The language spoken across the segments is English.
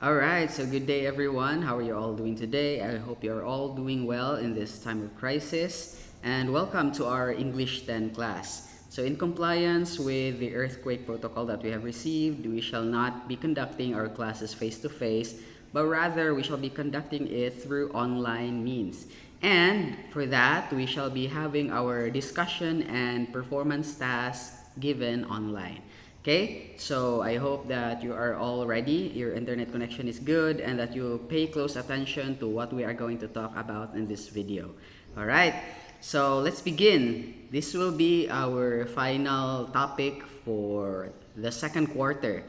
All right, so good day, everyone. How are you all doing today? I hope you're all doing well in this time of crisis. And welcome to our English 10 class. So, in compliance with the earthquake protocol that we have received, we shall not be conducting our classes face to face, but rather we shall be conducting it through online means. And for that, we shall be having our discussion and performance tasks given online. Okay, so I hope that you are all ready, your internet connection is good, and that you pay close attention to what we are going to talk about in this video. All right, so let's begin. This will be our final topic for the second quarter.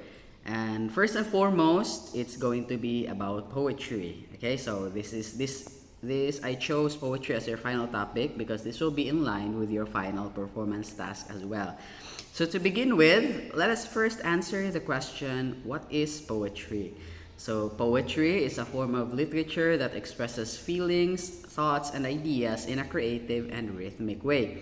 And first and foremost, it's going to be about poetry. Okay, so this I chose poetry as your final topic because this will be in line with your final performance task as well. So to begin with, let us first answer the question, what is poetry? So poetry is a form of literature that expresses feelings, thoughts, and ideas in a creative and rhythmic way.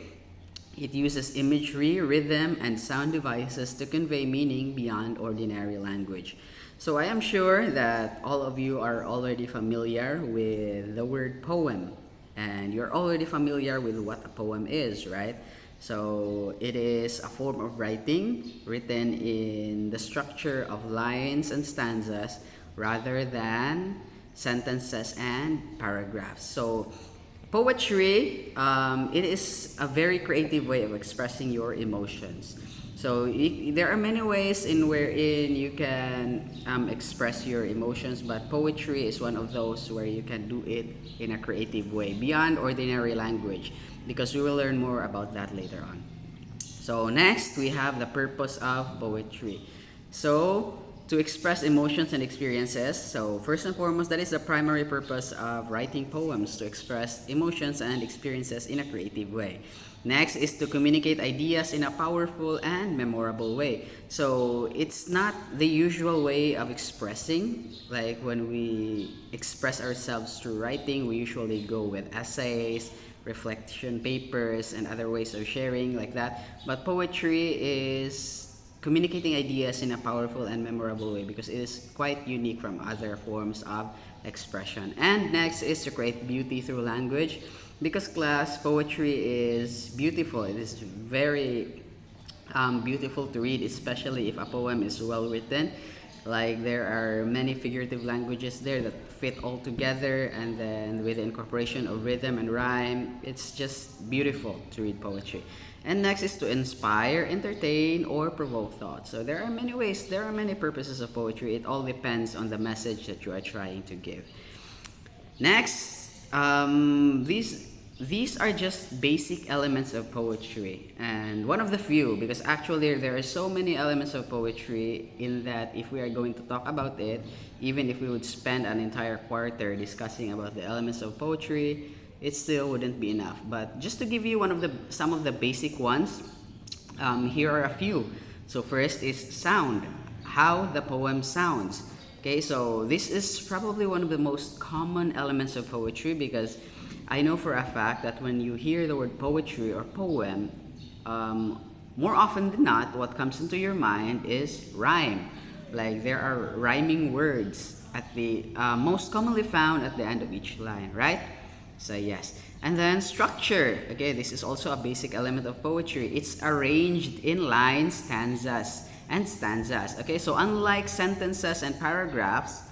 It uses imagery, rhythm, and sound devices to convey meaning beyond ordinary language. So I am sure that all of you are already familiar with the word poem, and you're already familiar with what a poem is, right? So it is a form of writing written in the structure of lines and stanzas rather than sentences and paragraphs. So poetry, it is a very creative way of expressing your emotions. So there are many ways in wherein you can express your emotions, but poetry is one of those where you can do it in a creative way beyond ordinary language, because we will learn more about that later on. So next, we have the purpose of poetry. So to express emotions and experiences. So first and foremost, that is the primary purpose of writing poems, to express emotions and experiences in a creative way. Next is to communicate ideas in a powerful and memorable way. So it's not the usual way of expressing. Like when we express ourselves through writing, we usually go with essays, reflection papers, and other ways of sharing like that. But poetry is communicating ideas in a powerful and memorable way because it is quite unique from other forms of expression. And next is to create beauty through language, because class, poetry is beautiful. It is very beautiful to read, especially if a poem is well written. Like there are many figurative languages there that fit all together, and then with the incorporation of rhythm and rhyme, it's just beautiful to read poetry. And next is to inspire, entertain, or provoke thought. So there are many ways, there are many purposes of poetry. It all depends on the message that you are trying to give. Next, these are just basic elements of poetry, and one of the few, because actually there are so many elements of poetry in that if we are going to talk about it, even if we would spend an entire quarter discussing about the elements of poetry, it still wouldn't be enough. But just to give you some of the basic ones, here are a few. So first is sound, how the poem sounds. Okay, so this is probably one of the most common elements of poetry, because I know for a fact that when you hear the word poetry or poem, more often than not, what comes into your mind is rhyme. Like there are rhyming words at the most commonly found at the end of each line, right? So yes. And then structure. Okay, this is also a basic element of poetry. It's arranged in lines, stanzas, and stanzas. Okay, so unlike sentences and paragraphs,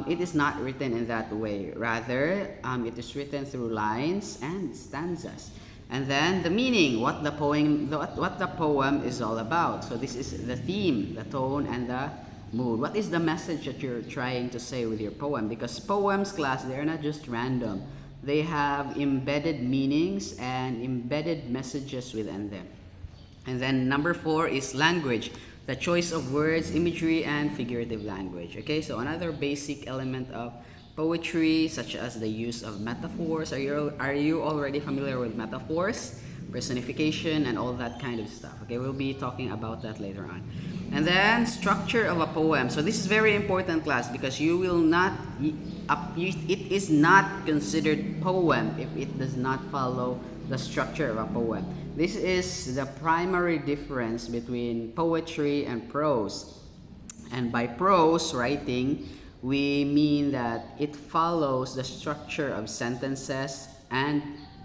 it is not written in that way. Rather, it is written through lines and stanzas. And then the meaning, what the poem is all about. So this is the theme, the tone, and the mood. What is the message that you're trying to say with your poem? Because poems, class, they are not just random. They have embedded meanings and embedded messages within them. And then number 4 is language, the choice of words, imagery, and figurative language. Okay, so another basic element of poetry, such as the use of metaphors. Are you already familiar with metaphors, personification, and all that kind of stuff? Okay, we'll be talking about that later on. And then structure of a poem. So this is very important, class, because you will not, it is not considered poem if it does not follow the structure of a poem. This is the primary difference between poetry and prose. And by prose writing, we mean that it follows the structure of sentences and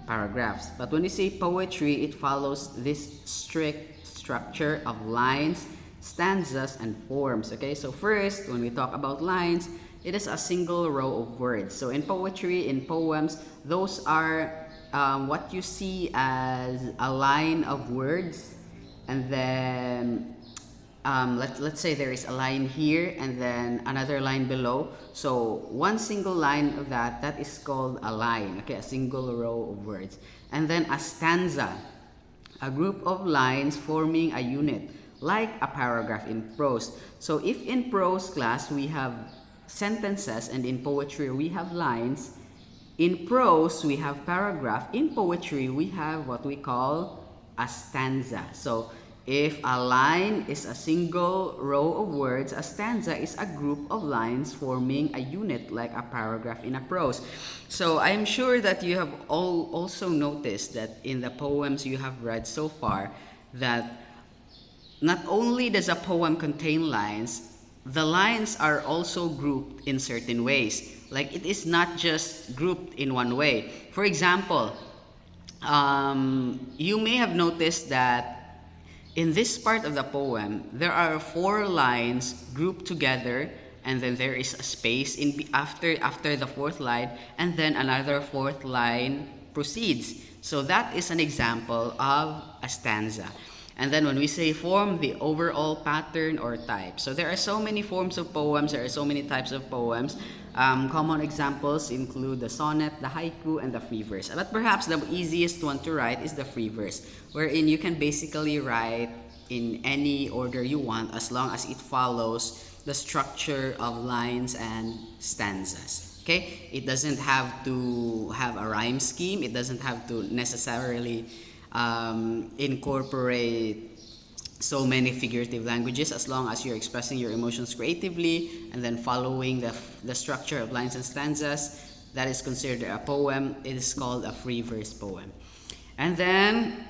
paragraphs. But when we say poetry, it follows this strict structure of lines, stanzas, and forms. Okay, so first, when we talk about lines, it is a single row of words. So in poetry, in poems, those are what you see as a line of words, and then let's say there is a line here and then another line below. So one single line of that is called a line, okay, a single row of words. And then a stanza, a group of lines forming a unit, like a paragraph in prose. So if in prose class we have sentences and in poetry we have lines, in prose we have paragraph, in poetry we have what we call a stanza. So if a line is a single row of words, a stanza is a group of lines forming a unit like a paragraph in a prose. So I'm sure that you have all also noticed that in the poems you have read so far, that not only does a poem contain lines, the lines are also grouped in certain ways. Like it is not just grouped in one way. For example, you may have noticed that in this part of the poem, there are 4 lines grouped together, and then there is a space after the 4th line, and then another 4th line proceeds. So that is an example of a stanza. And then when we say form, the overall pattern or type. So there are so many forms of poems, there are so many types of poems. Common examples include the sonnet, the haiku, and the free verse. But perhaps the easiest one to write is the free verse, wherein you can basically write in any order you want as long as it follows the structure of lines and stanzas. Okay? It doesn't have to have a rhyme scheme. It doesn't have to necessarily incorporate so many figurative languages, as long as you're expressing your emotions creatively and then following the structure of lines and stanzas. That is considered a poem. It is called a free verse poem. And then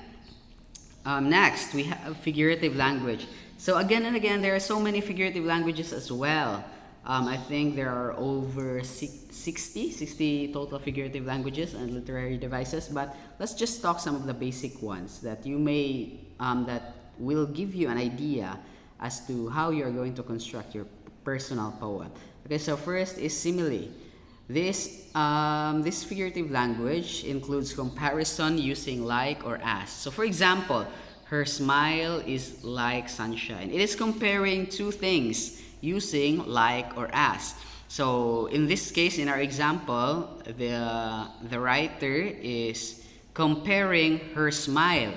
next we have figurative language. So again and again, there are so many figurative languages as well. I think there are over 60 total figurative languages and literary devices, but let's just talk some of the basic ones that you may that will give you an idea as to how you're going to construct your personal poem. Okay, so first is simile. This figurative language includes comparison using like or as. So for example, her smile is like sunshine. It is comparing two things using like or as. So in this case, in our example, the writer is comparing her smile,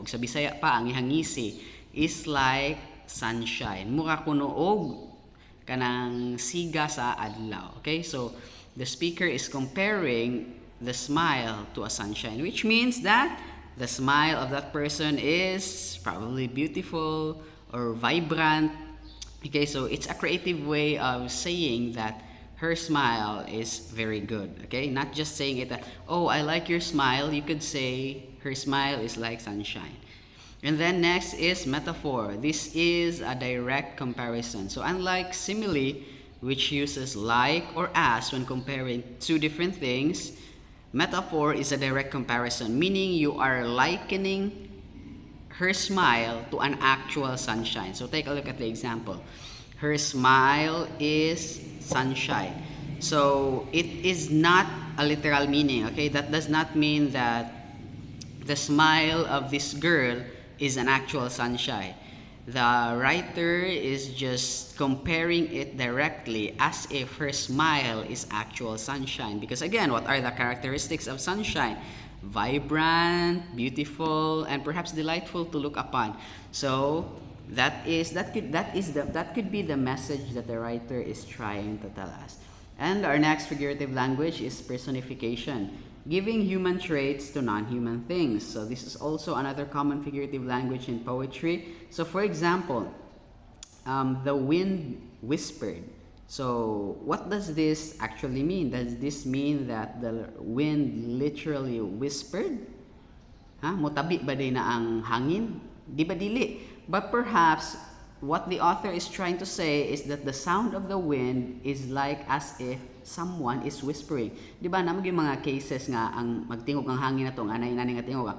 sa Bisaya pa, ang ihang ngisi is like sunshine. Mura kuno og kanang siga sa adlaw. Okay, so the speaker is comparing the smile to a sunshine, which means that the smile of that person is probably beautiful or vibrant. Okay, so it's a creative way of saying that her smile is very good. Okay, not just saying it that, oh, I like your smile. You could say her smile is like sunshine. And then next is metaphor. This is a direct comparison. So unlike simile, which uses like or as when comparing two different things, metaphor is a direct comparison, meaning you are likening her smile to an actual sunshine. So take a look at the example. Her smile is sunshine. So it is not a literal meaning, okay? That does not mean that the smile of this girl is an actual sunshine. The writer is just comparing it directly as if her smile is actual sunshine. Because again, what are the characteristics of sunshine? Vibrant, beautiful, and perhaps delightful to look upon. So that could be the message that the writer is trying to tell us. And our next figurative language is personification, giving human traits to non-human things. So this is also another common figurative language in poetry. So for example, the wind whispered. So what does this actually mean? Does this mean that the wind literally whispered? Motabi ba day na ang hangin? Di ba dili? But perhaps what the author is trying to say is that the sound of the wind is like as if someone is whispering. Di ba namo yung mga cases nga ang magtingog ang hangin na tong anay nani nga tingog.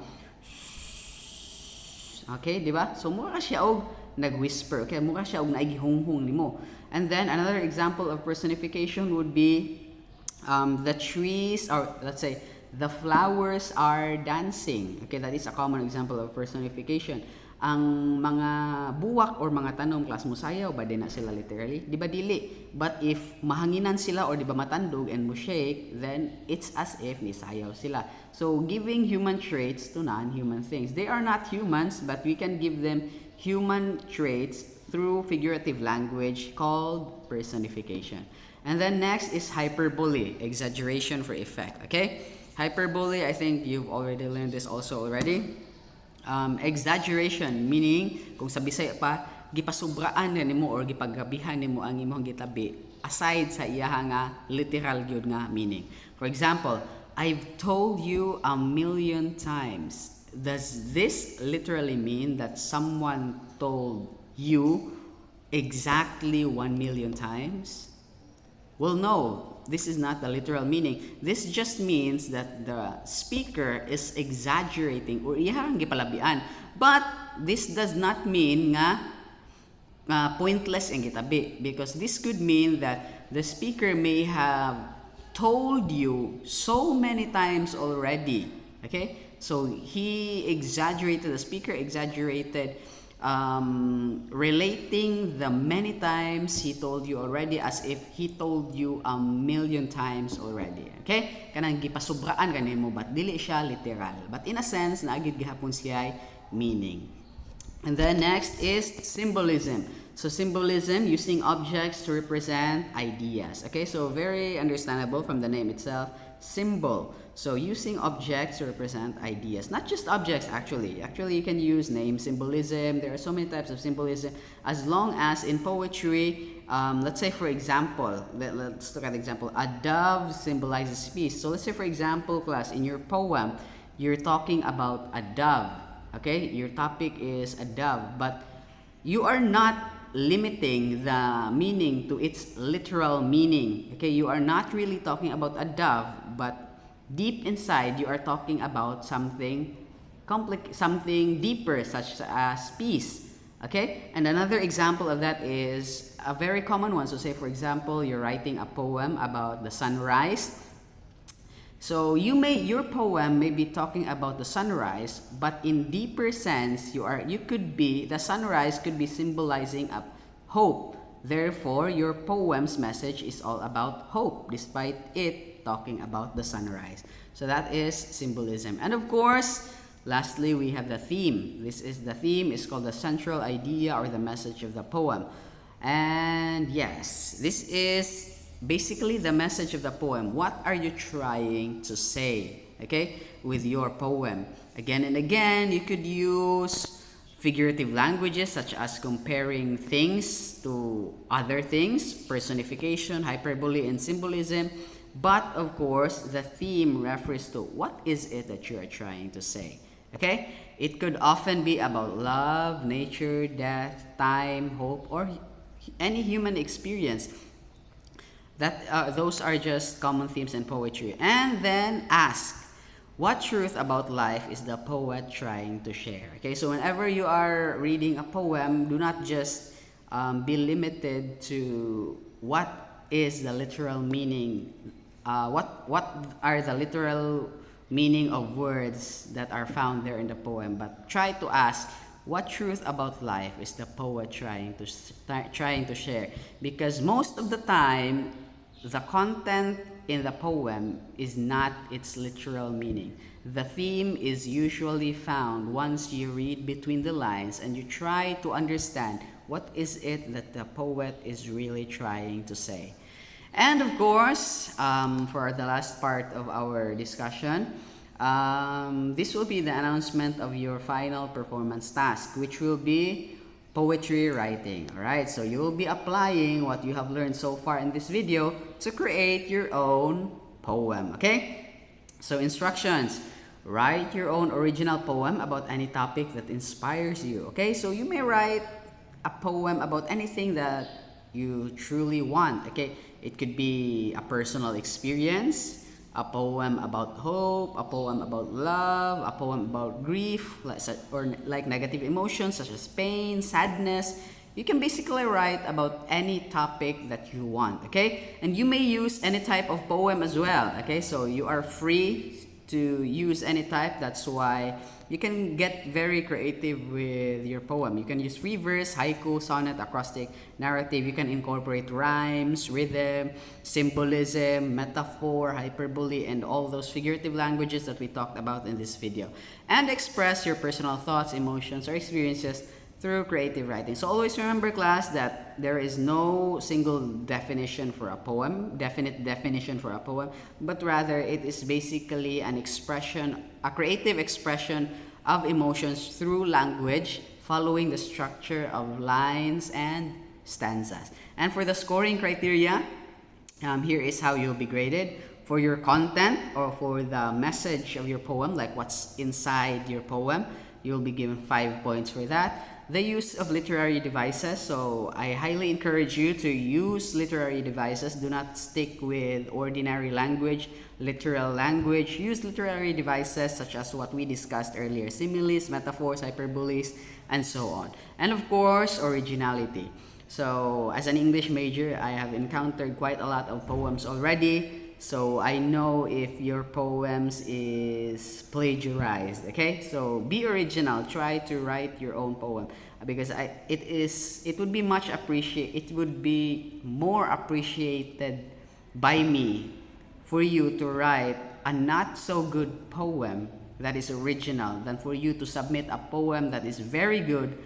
Okay, di ba? So mura siya og nag-whisper. Okay, mura siya og naigihunghung nimo. And then another example of personification would be the trees, or let's say the flowers are dancing. Okay, that is a common example of personification. Ang mga buwak or mga tanom, class mo sayaw ba din na sila literally? Di ba dili? But if mahanginan sila or di ba matandog and mo shake, then it's as if ni sayaw sila. So giving human traits to non-human things. They are not humans, but we can give them human traits through figurative language called personification. And then next is hyperbole, exaggeration for effect. Okay? Hyperbole, I think you've already learned this also already. Exaggeration, meaning kung sa Bisaya pa, gipasubraan na nimo or gipaggabihan nimo ang imong gitabi aside sa iyaha nga literal gyud nga meaning. For example, I've told you 1,000,000 times. Does this literally mean that someone told you exactly 1,000,000 times? Well, no. This is not the literal meaning. This just means that the speaker is exaggerating or iyang gipalabian. But this does not mean nga pointless ang gitabi, because this could mean that the speaker may have told you so many times already. Okay? So he exaggerated, the speaker exaggerated relating the many times he told you already as if he told you 1,000,000 times already. Okay? Kanang gipasubraan kanimo but dili siya literal. But in a sense, naagid gihapon siya meaning. And then next is symbolism. So symbolism, using objects to represent ideas. Okay? So very understandable from the name itself. Symbol. So using objects to represent ideas. Not just objects actually. Actually, you can use name symbolism. There are so many types of symbolism. As long as in poetry, let's say for example, let's look at the example. A dove symbolizes peace. So let's say for example, class, in your poem, you're talking about a dove. Okay? Your topic is a dove. But you are not limiting the meaning to its literal meaning. Okay? You are not really talking about a dove, but deep inside, you are talking about something deeper, such as peace. Okay? And another example of that is a very common one. So say, for example, you're writing a poem about the sunrise. So your poem may be talking about the sunrise, but in deeper sense, the sunrise could be symbolizing a hope. Therefore, your poem's message is all about hope, despite it talking about the sunrise. So that is symbolism. And of course, lastly, we have the theme. The theme is called the central idea or the message of the poem. And yes, this is basically the message of the poem. What are you trying to say, okay, with your poem? Again and again, you could use figurative languages such as comparing things to other things, personification, hyperbole, and symbolism. But of course, the theme refers to what is it that you are trying to say. Okay? It could often be about love, nature, death, time, hope, or any human experience. Those are just common themes in poetry. And then ask, what truth about life is the poet trying to share? Okay, so whenever you are reading a poem, do not just be limited to what is the literal meaning. What are the literal meaning of words that are found there in the poem? But try to ask, what truth about life is the poet trying to share? Because most of the time, the content in the poem is not its literal meaning. The theme is usually found once you read between the lines and you try to understand what is it that the poet is really trying to say. And of course, for the last part of our discussion, this will be the announcement of your final performance task, which will be poetry writing. Alright, so you will be applying what you have learned so far in this video to create your own poem. Okay? So instructions. Write your own original poem about any topic that inspires you. Okay? So you may write a poem about anything that you truly want. Okay, it could be a personal experience, a poem about hope, a poem about love, a poem about grief, or like negative emotions such as pain, sadness. You can basically write about any topic that you want, okay? And you may use any type of poem as well, okay? So you are free to use any type. That's why you can get very creative with your poem. You can use free verse, haiku, sonnet, acrostic, narrative. You can incorporate rhymes, rhythm, symbolism, metaphor, hyperbole, and all those figurative languages that we talked about in this video. And express your personal thoughts, emotions, or experiences through creative writing. So always remember, class, that there is no single definition for a poem, definite definition for a poem, but rather it is basically an expression, a creative expression of emotions through language, following the structure of lines and stanzas. And for the scoring criteria, here is how you'll be graded. For your content, or for the message of your poem, like what's inside your poem, you'll be given 5 points for that. The use of literary devices, so I highly encourage you to use literary devices. Do not stick with ordinary language, literal language. Use literary devices such as what we discussed earlier: similes, metaphors, hyperboles, and so on. And of course, originality. So as an English major, I have encountered quite a lot of poems already. So I know if your poems is plagiarized, okay? So be original. Try to write your own poem, because it would be it would be more appreciated by me for you to write a not so good poem that is original than for you to submit a poem that is very good,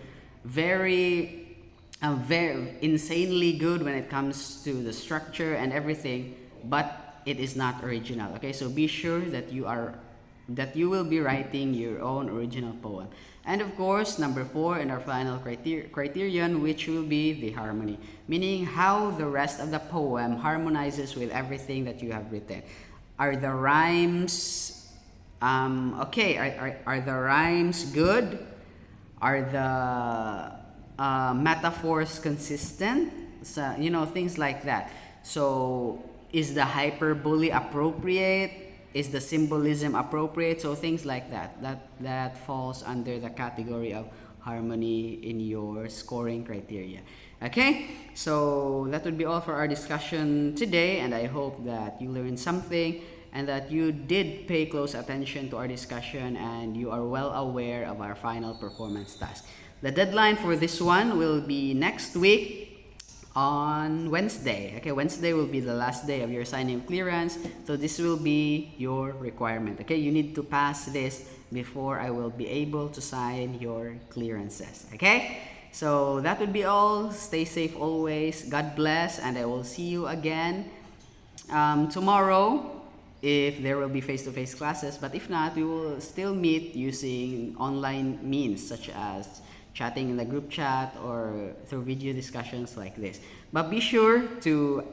very insanely good when it comes to the structure and everything, but it is not original. Okay, so be sure that you will be writing your own original poem. And of course, number 4 in our final criterion, which will be the harmony, meaning how the rest of the poem harmonizes with everything that you have written. Are the rhymes okay? Are the rhymes good? Are the metaphors consistent? So, things like that. So is the hyperbole appropriate? Is the symbolism appropriate? So things like that falls under the category of harmony in your scoring criteria. Okay, so that would be all for our discussion today, and I hope that you learned something and that you did pay close attention to our discussion and you are well aware of our final performance task. The deadline for this one will be next week on Wednesday. Okay, Wednesday will be the last day of your signing clearance. So this will be your requirement. Okay, you need to pass this before I will be able to sign your clearances. Okay, so that would be all. Stay safe always. God bless, and I will see you again tomorrow if there will be face-to-face classes. But if not, we will still meet using online means such as chatting in the group chat or through video discussions like this. But be sure to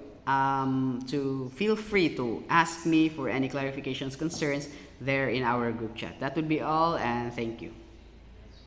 feel free to ask me for any clarifications, concerns there in our group chat. That would be all, and thank you.